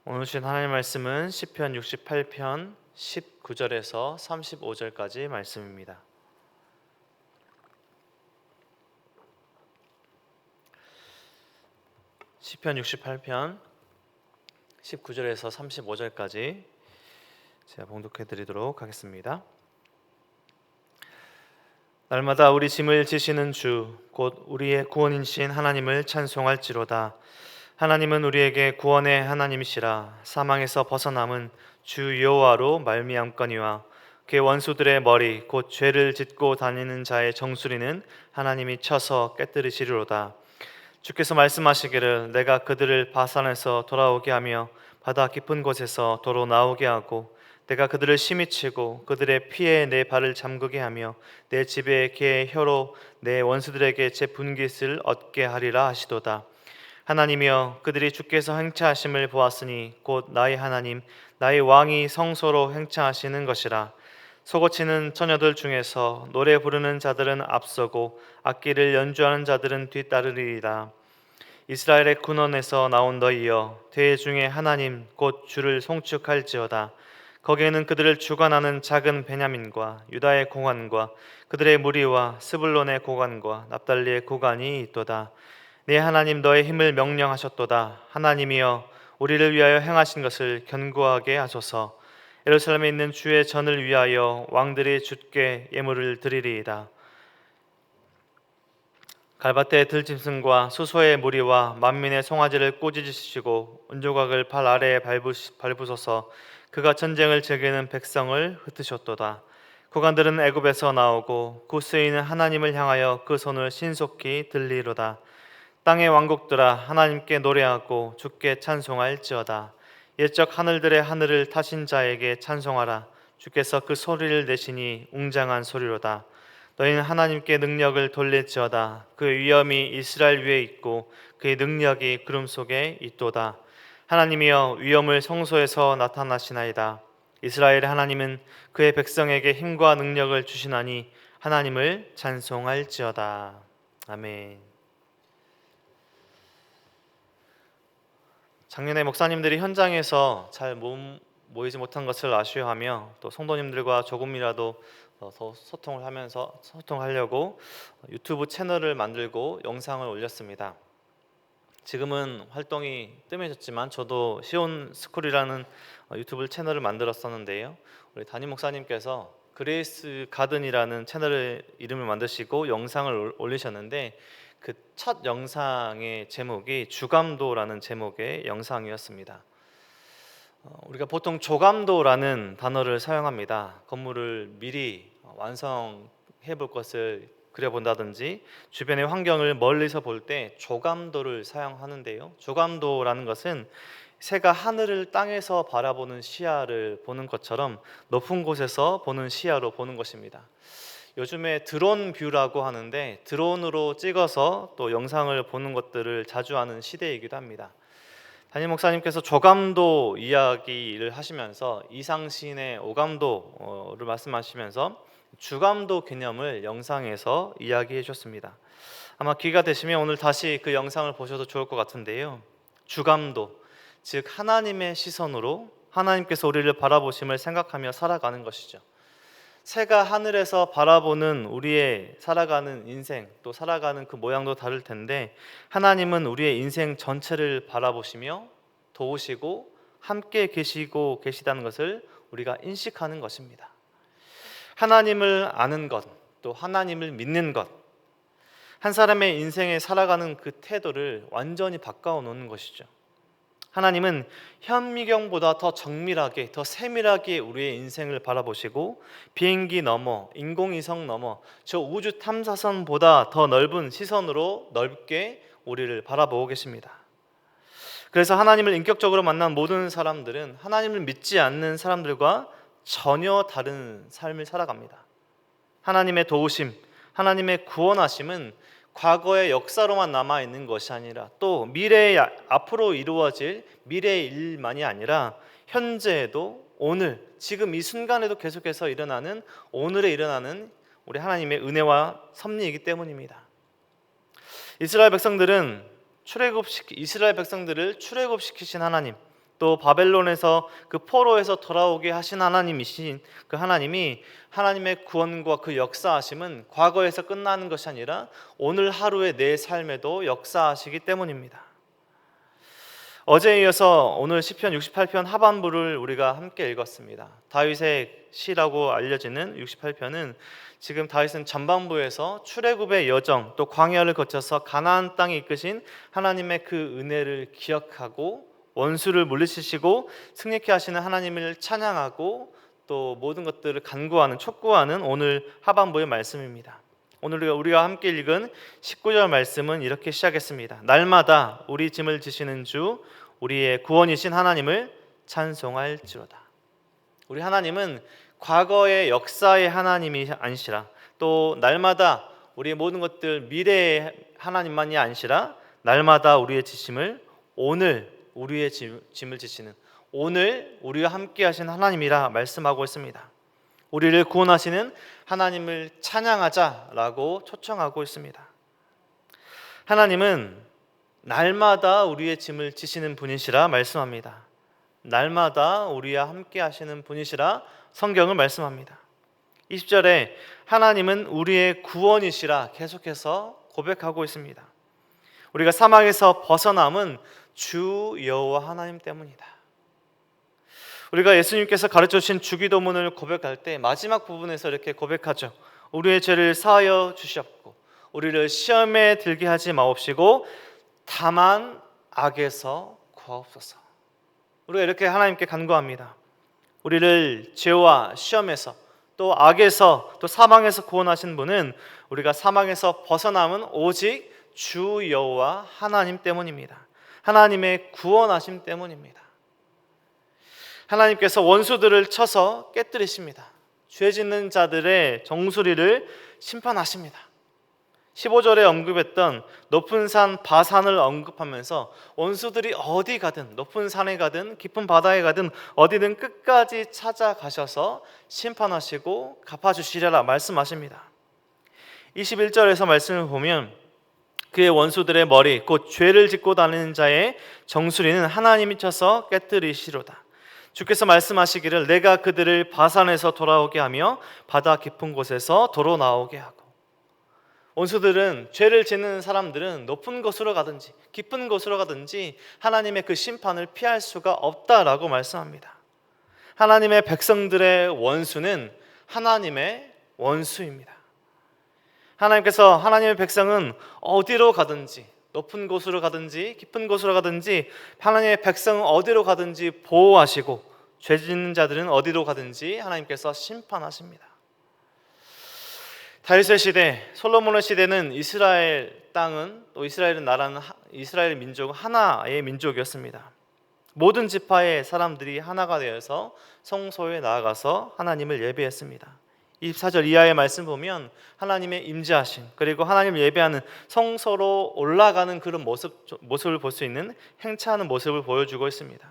오늘 주신 하나님 말씀은 시편 68편 19절에서 35절까지 말씀입니다. 시편 68편 19절에서 35절까지 제가 봉독해 드리도록 하겠습니다. 날마다 우리 짐을 지시는 주 곧 우리의 구원이신 하나님을 찬송할지로다. 하나님은 우리에게 구원의 하나님이시라. 사망에서 벗어남은 주 여호와로 말미암거니와 그의 원수들의 머리 곧 죄를 짓고 다니는 자의 정수리는 하나님이 쳐서 깨뜨리시리로다. 주께서 말씀하시기를 내가 그들을 바산에서 돌아오게 하며 바다 깊은 곳에서 도로 나오게 하고 내가 그들을 심히 치고 그들의 피에 내 발을 잠그게 하며 내 집에 개의 혀로 내 원수들에게 제 분깃을 얻게 하리라 하시도다. 하나님이여 그들이 주께서 행차하심을 보았으니 곧 나의 하나님 나의 왕이 성소로 행차하시는 것이라. 소고치는 처녀들 중에서 노래 부르는 자들은 앞서고 악기를 연주하는 자들은 뒤따르리이다. 이스라엘의 군원에서 나온 너희여 대중의 하나님 곧 주를 송축할지어다. 거기에는 그들을 주관하는 작은 베냐민과 유다의 고관과 그들의 무리와 스불론의 고관과 납달리의 고관이 있도다. 네 하나님 너의 힘을 명령하셨도다. 하나님이여 우리를 위하여 행하신 것을 견고하게 하소서. 예루살렘에 있는 주의 전을 위하여 왕들이 주께 예물을 드리리이다. 갈밭의 들짐승과 수소의 무리와 만민의 송아지를 꾸짖으시고 은조각을 발 아래에 밟으소서. 그가 전쟁을 즐기는 백성을 흩으셨도다. 고관들은 애굽에서 나오고 구스에 있는 하나님을 향하여 그 손을 신속히 들리로다. 땅의 왕국들아 하나님께 노래하고 주께 찬송할지어다. 옛적 하늘들의 하늘을 타신 자에게 찬송하라. 주께서 그 소리를 내시니 웅장한 소리로다. 너희는 하나님께 능력을 돌릴지어다. 그의 위엄이 이스라엘 위에 있고 그의 능력이 구름 속에 있도다. 하나님이여 위엄을 성소에서 나타나시나이다. 이스라엘의 하나님은 그의 백성에게 힘과 능력을 주시나니 하나님을 찬송할지어다. 아멘. 작년에 목사님들이 현장에서 잘 모이지 못한 것을 아쉬워하며 또 성도님들과 조금이라도 더 소통하려고 유튜브 채널을 만들고 영상을 올렸습니다. 지금은 활동이 뜸해졌지만 저도 시온 스쿨이라는 유튜브 채널을 만들었었는데요. 우리 담임 목사님께서 그레이스 가든이라는 채널의 이름을 만드시고 영상을 올리셨는데 그 첫 영상의 제목이 주감도라는 제목의 영상이었습니다. 우리가 보통 조감도라는 단어를 사용합니다. 건물을 미리 완성해 볼 것을 그려본다든지 주변의 환경을 멀리서 볼 때 조감도를 사용하는데요. 조감도라는 것은 새가 하늘을 땅에서 바라보는 시야를 보는 것처럼 높은 곳에서 보는 시야로 보는 것입니다. 요즘에 드론 뷰라고 하는데 드론으로 찍어서 또 영상을 보는 것들을 자주 하는 시대이기도 합니다. 담임 목사님께서 조감도 이야기를 하시면서 이상신의 오감도를 말씀하시면서 주감도 개념을 영상에서 이야기해 주셨습니다. 아마 기회가 되시면 오늘 다시 그 영상을 보셔도 좋을 것 같은데요. 주감도, 즉 하나님의 시선으로 하나님께서 우리를 바라보심을 생각하며 살아가는 것이죠. 새가 하늘에서 바라보는 우리의 살아가는 인생, 또 살아가는 그 모양도 다를 텐데 하나님은 우리의 인생 전체를 바라보시며 도우시고 함께 계시고 계시다는 것을 우리가 인식하는 것입니다. 하나님을 아는 것, 또 하나님을 믿는 것, 한 사람의 인생에 살아가는 그 태도를 완전히 바꿔 놓는 것이죠. 하나님은 현미경보다 더 정밀하게, 더 세밀하게 우리의 인생을 바라보시고 비행기 넘어, 인공위성 넘어 저 우주 탐사선보다 더 넓은 시선으로 넓게 우리를 바라보고 계십니다. 그래서 하나님을 인격적으로 만난 모든 사람들은 하나님을 믿지 않는 사람들과 전혀 다른 삶을 살아갑니다. 하나님의 도우심, 하나님의 구원하심은 과거의 역사로만 남아있는 것이 아니라 또 미래에 앞으로 이루어질 미래의 일만이 아니라 현재에도 오늘 지금 이 순간에도 계속해서 일어나는 오늘에 일어나는 우리 하나님의 은혜와 섭리이기 때문입니다. 이스라엘 백성들을 출애굽시키신 하나님, 또 바벨론에서 그 포로에서 돌아오게 하신 하나님이신 그 하나님이 하나님의 구원과 그 역사하심은 과거에서 끝나는 것이 아니라 오늘 하루의 내 삶에도 역사하시기 때문입니다. 어제에 이어서 오늘 시편 68편 하반부를 우리가 함께 읽었습니다. 다윗의 시라고 알려지는 68편은 지금 다윗은 전반부에서 출애굽의 여정 또 광야를 거쳐서 가나안 땅에 이끄신 하나님의 그 은혜를 기억하고 원수를 물리치시고 승리케 하시는 하나님을 찬양하고 또 모든 것들을 간구하는 촉구하는 오늘 하반부의 말씀입니다. 오늘 우리가 함께 읽은 19절 말씀은 이렇게 시작했습니다. 날마다 우리 짐을 지시는 주 우리의 구원이신 하나님을 찬송할지로다. 우리 하나님은 과거의 역사의 하나님이 아니시라, 또 날마다 우리의 모든 것들 미래의 하나님만이 아니시라, 날마다 우리의 지심을 오늘 우리의 짐을 지시는 오늘 우리와 함께 하신 하나님이라 말씀하고 있습니다. 우리를 구원하시는 하나님을 찬양하자라고 초청하고 있습니다. 하나님은 날마다 우리의 짐을 지시는 분이시라 말씀합니다. 날마다 우리와 함께 하시는 분이시라 성경은 말씀합니다. 20절에 하나님은 우리의 구원이시라 계속해서 고백하고 있습니다. 우리가 사망에서 벗어남은 주 여호와 하나님 때문이다. 우리가 예수님께서 가르쳐 주신 주기도문을 고백할 때 마지막 부분에서 이렇게 고백하죠. 우리의 죄를 사하여 주시옵고 우리를 시험에 들게 하지 마옵시고 다만 악에서 구하옵소서. 우리가 이렇게 하나님께 간구합니다. 우리를 죄와 시험에서 또 악에서 또 사망에서 구원하신 분은 우리가 사망에서 벗어남은 오직 주 여호와 하나님 때문입니다. 하나님의 구원하심 때문입니다. 하나님께서 원수들을 쳐서 깨뜨리십니다. 죄 짓는 자들의 정수리를 심판하십니다. 15절에 언급했던 높은 산 바산을 언급하면서 원수들이 어디 가든 높은 산에 가든 깊은 바다에 가든 어디든 끝까지 찾아가셔서 심판하시고 갚아주시리라 말씀하십니다. 21절에서 말씀을 보면 그의 원수들의 머리 곧 죄를 짓고 다니는 자의 정수리는 하나님이 쳐서 깨뜨리시로다. 주께서 말씀하시기를 내가 그들을 바산에서 돌아오게 하며 바다 깊은 곳에서 도로 나오게 하고. 원수들은 죄를 짓는 사람들은 높은 곳으로 가든지 깊은 곳으로 가든지 하나님의 그 심판을 피할 수가 없다라고 말씀합니다. 하나님의 백성들의 원수는 하나님의 원수입니다. 하나님께서 하나님의 백성은 어디로 가든지 높은 곳으로 가든지 깊은 곳으로 가든지 하나님의 백성은 어디로 가든지 보호하시고 죄 짓는 자들은 어디로 가든지 하나님께서 심판하십니다. 다윗의 시대, 솔로몬의 시대는 이스라엘 땅은 또 이스라엘 나라는 이스라엘 민족은 하나의 민족이었습니다. 모든 지파의 사람들이 하나가 되어서 성소에 나아가서 하나님을 예배했습니다. 24절 이하의 말씀 보면 하나님의 임재하심 그리고 하나님을 예배하는 성소로 올라가는 그런 모습을 볼 수 있는 행차하는 모습을 보여주고 있습니다.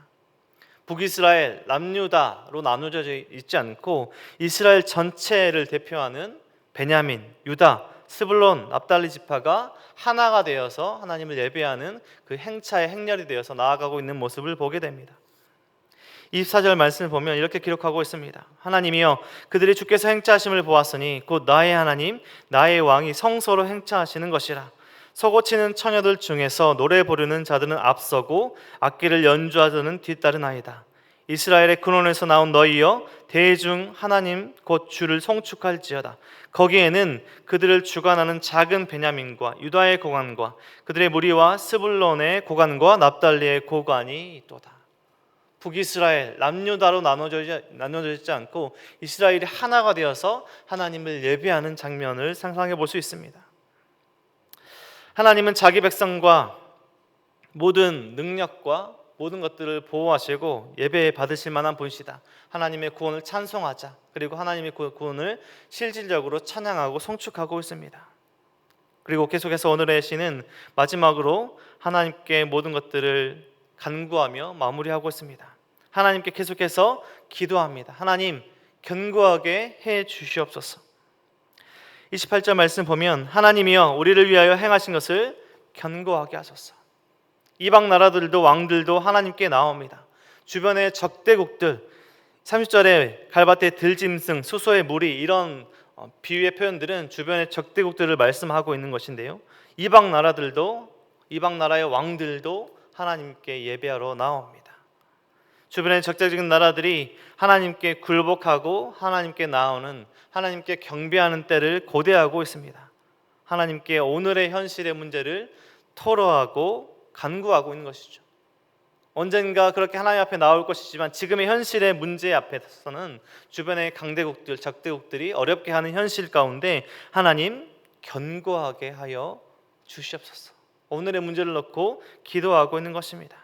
북이스라엘, 남유다로 나누어져 있지 않고 이스라엘 전체를 대표하는 베냐민, 유다, 스불론, 납달리 지파가 하나가 되어서 하나님을 예배하는 그 행차의 행렬이 되어서 나아가고 있는 모습을 보게 됩니다. 24절 말씀을 보면 이렇게 기록하고 있습니다. 하나님이여 그들이 주께서 행차하심을 보았으니 곧 나의 하나님 나의 왕이 성소로 행차하시는 것이라. 서고치는 처녀들 중에서 노래 부르는 자들은 앞서고 악기를 연주하자는 뒤따르나이다. 이스라엘의 근원에서 나온 너희여 대중 하나님 곧 주를 송축할지어다. 거기에는 그들을 주관하는 작은 베냐민과 유다의 고관과 그들의 무리와 스불론의 고관과 납달리의 고관이 있도다. 북이스라엘, 남유다로 나눠져 있지 않고 이스라엘이 하나가 되어서 하나님을 예배하는 장면을 상상해 볼 수 있습니다. 하나님은 자기 백성과 모든 능력과 모든 것들을 보호하시고 예배 받으실 만한 분이시다. 하나님의 구원을 찬송하자. 그리고 하나님의 구원을 실질적으로 찬양하고 송축하고 있습니다. 그리고 계속해서 오늘의 시는 마지막으로 하나님께 모든 것들을 간구하며 마무리하고 있습니다. 하나님께 계속해서 기도합니다. 하나님 견고하게 해 주시옵소서. 28절 말씀 보면 하나님이여 우리를 위하여 행하신 것을 견고하게 하소서. 이방 나라들도 왕들도 하나님께 나옵니다. 주변의 적대국들, 30절에 갈밭에 들짐승, 수소의 무리, 이런 비유의 표현들은 주변의 적대국들을 말씀하고 있는 것인데요, 이방 나라의 왕들도 하나님께 예배하러 나옵니다. 주변의 적대적인 나라들이 하나님께 굴복하고 하나님께 나오는, 하나님께 경배하는 때를 고대하고 있습니다. 하나님께 오늘의 현실의 문제를 토로하고 간구하고 있는 것이죠. 언젠가 그렇게 하나님 앞에 나올 것이지만 지금의 현실의 문제 앞에서는 주변의 강대국들, 적대국들이 어렵게 하는 현실 가운데 하나님 견고하게 하여 주시옵소서, 오늘의 문제를 놓고 기도하고 있는 것입니다.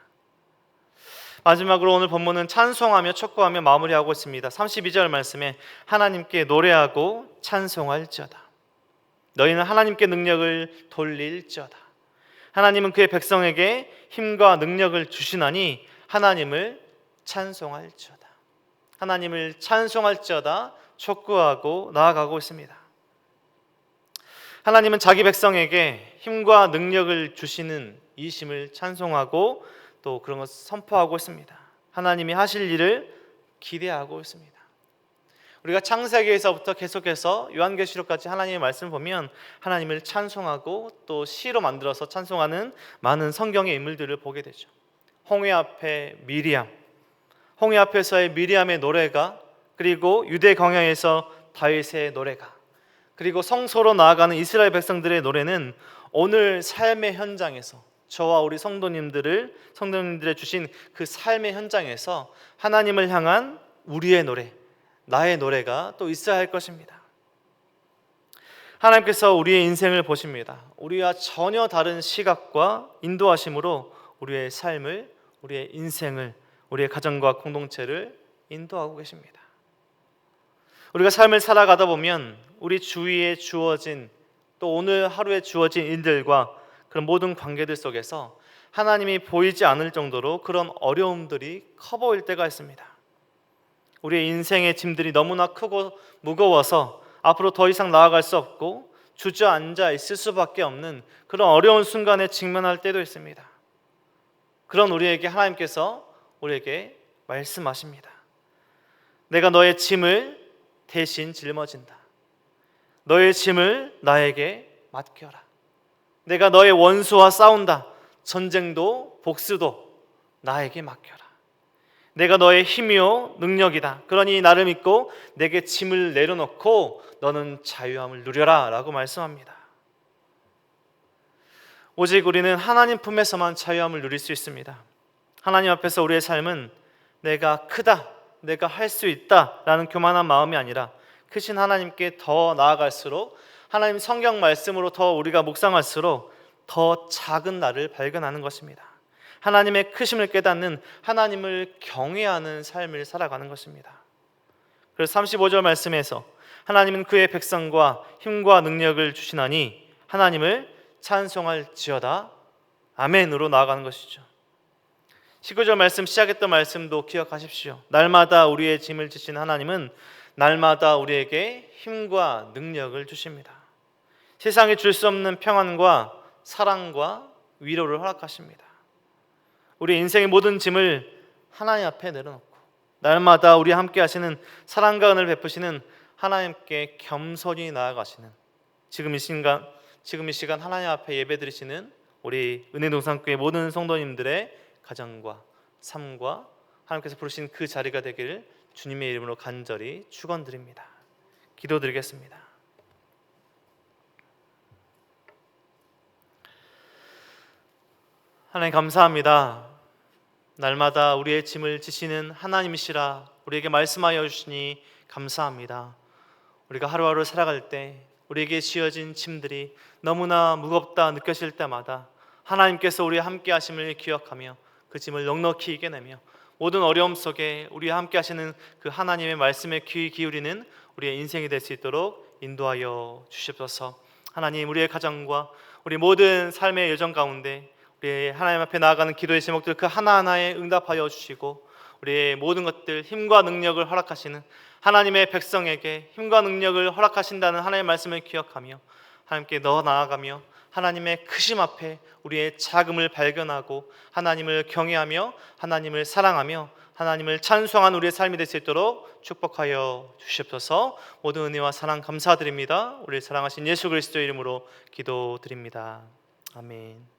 마지막으로 오늘 본문은 찬송하며 촉구하며 마무리하고 있습니다. 32절 말씀에 하나님께 노래하고 찬송할지어다. 너희는 하나님께 능력을 돌릴지어다. 하나님은 그의 백성에게 힘과 능력을 주시나니 하나님을 찬송할지어다. 하나님을 찬송할지어다 촉구하고 나아가고 있습니다. 하나님은 자기 백성에게 힘과 능력을 주시는 이심을 찬송하고 또 그런 것을 선포하고 있습니다. 하나님이 하실 일을 기대하고 있습니다. 우리가 창세기에서부터 계속해서 요한계시록까지 하나님의 말씀을 보면 하나님을 찬송하고 또 시로 만들어서 찬송하는 많은 성경의 인물들을 보게 되죠. 홍해 앞에 미리암, 홍해 앞에서의 미리암의 노래가, 그리고 유대 광야에서 다윗의 노래가, 그리고 성소로 나아가는 이스라엘 백성들의 노래는 오늘 삶의 현장에서 저와 우리 성도님들의 주신 그 삶의 현장에서 하나님을 향한 우리의 노래, 나의 노래가 또 있어야 할 것입니다. 하나님께서 우리의 인생을 보십니다. 우리와 전혀 다른 시각과 인도하심으로 우리의 삶을, 우리의 인생을, 우리의 가정과 공동체를 인도하고 계십니다. 우리가 삶을 살아가다 보면 우리 주위에 주어진, 또 오늘 하루에 주어진 일들과 그런 모든 관계들 속에서 하나님이 보이지 않을 정도로 그런 어려움들이 커 보일 때가 있습니다. 우리의 인생의 짐들이 너무나 크고 무거워서 앞으로 더 이상 나아갈 수 없고 주저앉아 있을 수밖에 없는 그런 어려운 순간에 직면할 때도 있습니다. 그런 우리에게 하나님께서 우리에게 말씀하십니다. 내가 너의 짐을 대신 짊어진다. 너의 짐을 나에게 맡겨라. 내가 너의 원수와 싸운다. 전쟁도 복수도 나에게 맡겨라. 내가 너의 힘이요 능력이다. 그러니 나를 믿고 내게 짐을 내려놓고 너는 자유함을 누려라 라고 말씀합니다. 오직 우리는 하나님 품에서만 자유함을 누릴 수 있습니다. 하나님 앞에서 우리의 삶은 내가 크다, 내가 할 수 있다 라는 교만한 마음이 아니라 크신 하나님께 더 나아갈수록, 하나님 성경 말씀으로 더 우리가 묵상할수록 더 작은 나를 발견하는 것입니다. 하나님의 크심을 깨닫는, 하나님을 경외하는 삶을 살아가는 것입니다. 그래서 35절 말씀에서 하나님은 그의 백성과 힘과 능력을 주시나니 하나님을 찬송할지어다 아멘으로 나아가는 것이죠. 19절 말씀 시작했던 말씀도 기억하십시오. 날마다 우리의 짐을 지시는 하나님은 날마다 우리에게 힘과 능력을 주십니다. 세상에 줄 수 없는 평안과 사랑과 위로를 허락하십니다. 우리 인생의 모든 짐을 하나님 앞에 내려놓고 날마다 우리와 함께 하시는, 사랑과 은혜를 베푸시는 하나님께 겸손히 나아가시는, 지금 이 시간 하나님 앞에 예배드리시는 우리 은혜동산교회 모든 성도님들의 가정과 삶과 하나님께서 부르신 그 자리가 되기를 주님의 이름으로 간절히 축원드립니다. 기도드리겠습니다. 하나님 감사합니다. 날마다 우리의 짐을 지시는 하나님이시라 우리에게 말씀하여 주시니 감사합니다. 우리가 하루하루 살아갈 때 우리에게 지어진 짐들이 너무나 무겁다 느껴질 때마다 하나님께서 우리와 함께 하심을 기억하며 그 짐을 넉넉히 이겨내며 모든 어려움 속에 우리와 함께 하시는 그 하나님의 말씀에 귀 기울이는 우리의 인생이 될 수 있도록 인도하여 주시옵소서. 하나님, 우리의 가정과 우리 모든 삶의 여정 가운데 우리 하나님 앞에 나아가는 기도의 제목들 그 하나하나에 응답하여 주시고 우리의 모든 것들 힘과 능력을 허락하시는 하나님의 백성에게 힘과 능력을 허락하신다는 하나님의 말씀을 기억하며 하나님께 더 나아가며 하나님의 크심 앞에 우리의 작음을 발견하고 하나님을 경외하며 하나님을 사랑하며 하나님을 찬송한 우리의 삶이 될 수 있도록 축복하여 주시옵소서. 모든 은혜와 사랑 감사드립니다. 우리를 사랑하신 예수 그리스도의 이름으로 기도드립니다. 아멘.